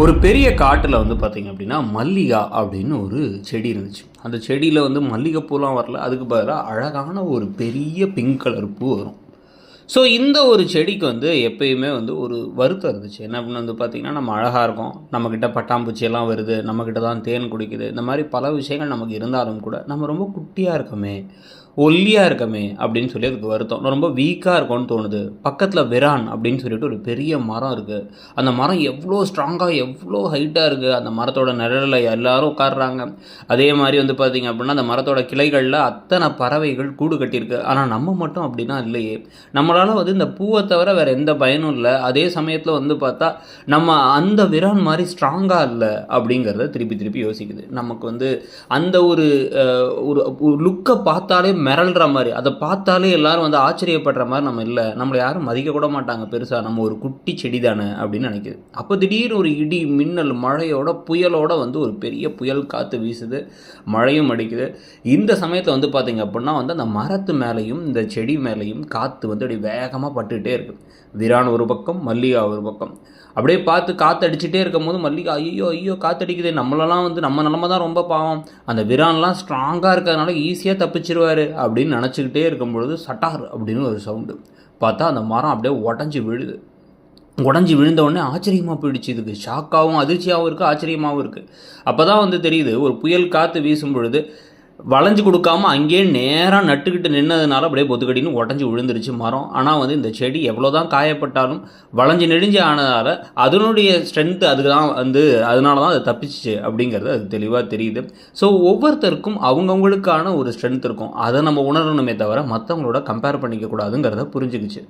ஒரு பெரிய காட்டில் வந்து பார்த்திங்க அப்படின்னா மல்லிகா அப்படின்னு ஒரு செடி இருந்துச்சு. அந்த செடியில் வந்து மல்லிகைப்பூலாம் வரல, அதுக்கு பதிலாக அழகான ஒரு பெரிய பிங்க் கலர் பூ வரும். ஸோ இந்த ஒரு செடிக்கு வந்து எப்பயுமே வந்து ஒரு வருத்தம் இருந்துச்சு. என்ன அப்படின்னு வந்து பார்த்திங்கன்னா, நம்ம அழகாக இருக்கோம், நம்மக்கிட்ட பட்டாம்பூச்சியெல்லாம் வருது, நம்மக்கிட்ட தான் தேன் குடிக்குது, இந்த மாதிரி பல விஷயங்கள் நமக்கு இருந்தாலும் கூட நம்ம ரொம்ப குட்டியாக இருக்கமே, ஒல்லியாக இருக்கமே அப்படின்னு சொல்லி அதுக்கு வருத்தம். ரொம்ப வீக்காக இருக்கோன்னு தோணுது. பக்கத்தில் விரான் அப்படின்னு சொல்லிட்டு ஒரு பெரிய மரம் இருக்குது. அந்த மரம் எவ்வளோ ஸ்ட்ராங்காக எவ்வளோ ஹைட்டாக இருக்குது. அந்த மரத்தோட நிழலில் எல்லோரும் உட்காடுறாங்க. அதே மாதிரி வந்து பார்த்திங்க அப்படின்னா அந்த மரத்தோட கிளைகளில் அத்தனை பறவைகள் கூடு கட்டியிருக்கு. ஆனால் நம்ம மட்டும் அப்படின்னா இல்லையே. நம்மளால் வந்து இந்த பூவை தவிர வேறு எந்த பயனும் இல்லை. அதே சமயத்தில் வந்து பார்த்தா நம்ம அந்த விரான் மாதிரி ஸ்ட்ராங்காக இல்லை அப்படிங்கிறத திருப்பி திருப்பி யோசிக்குது. நமக்கு வந்து அந்த ஒரு லுக்கை பார்த்தாலே மிரள்ற மாதிரி, அதை பார்த்தாலே எல்லாரும் வந்து ஆச்சரியப்படுற மாதிரி நம்ம இல்லை, நம்மளை யாரும் மதிக்க கூட மாட்டாங்க பெருசாக, நம்ம ஒரு குட்டி செடி தானே அப்படின்னு நினைக்கிது. அப்போ திடீர்னு ஒரு இடி மின்னல் மழையோட புயலோட வந்து ஒரு பெரிய புயல் காற்று வீசுது, மழையும் அடிக்குது. இந்த சமயத்தில் வந்து பார்த்திங்க அப்படின்னா வந்து அந்த மரத்து மேலேயும் இந்த செடி மேலேயும் காற்று வந்து அப்படி வேகமாக பட்டுக்கிட்டே இருக்குது. விரான் ஒரு பக்கம், மல்லிகா ஒரு பக்கம். அப்படியே பார்த்து காற்று அடிச்சுட்டே இருக்கும் போது மல்லிகா ஐயோ ஐயோ காற்றடிக்குது, நம்மளெல்லாம் வந்து நம்ம நிலமை தான் ரொம்ப பாவம், அந்த விரான்லாம் ஸ்ட்ராங்காக இருக்கிறதுனால ஈஸியாக தப்பிச்சிருவார் அப்படின்னு நினச்சிக்கிட்டே இருக்கும் பொழுது சட்டார் அப்படின்னு ஒரு சவுண்டு. பார்த்தா அந்த மரம் அப்படியே உடஞ்சி விழுது. உடஞ்சி விழுந்த உடனே ஆச்சரியமாக போயிடுச்சு. இதுக்கு ஷாக்காகவும் அதிர்ச்சியாகவும் இருக்குது, ஆச்சரியமாகவும் இருக்குது. அப்போ தான் வந்து தெரியுது, ஒரு புயல் காற்று வீசும் பொழுது வளைஞ்சு கொடுக்காமல் அங்கேயே நேராக நட்டுக்கிட்டு நின்னதுனால அப்படியே பொத்துக்கடின்னு உடஞ்சி விழுந்துருச்சு மரம். ஆனால் வந்து இந்த செடி எவ்வளோ தான் காயப்பட்டாலும் வளைஞ்சு நெடிஞ்சு ஆனதால் அதனுடைய ஸ்ட்ரென்த்து அதுக்கு தான் வந்து அதனால தான் அது தப்பிச்சிச்சு அப்படிங்கிறது அது தெளிவாக தெரியுது. ஸோ ஒவ்வொருத்தருக்கும் அவங்கவுங்களுக்கான ஒரு ஸ்ட்ரென்த் இருக்கும், அதை நம்ம உணரணுமே தவிர மற்றவங்களோட கம்பேர் பண்ணிக்க கூடாதுங்கிறத புரிஞ்சுக்கிச்சு.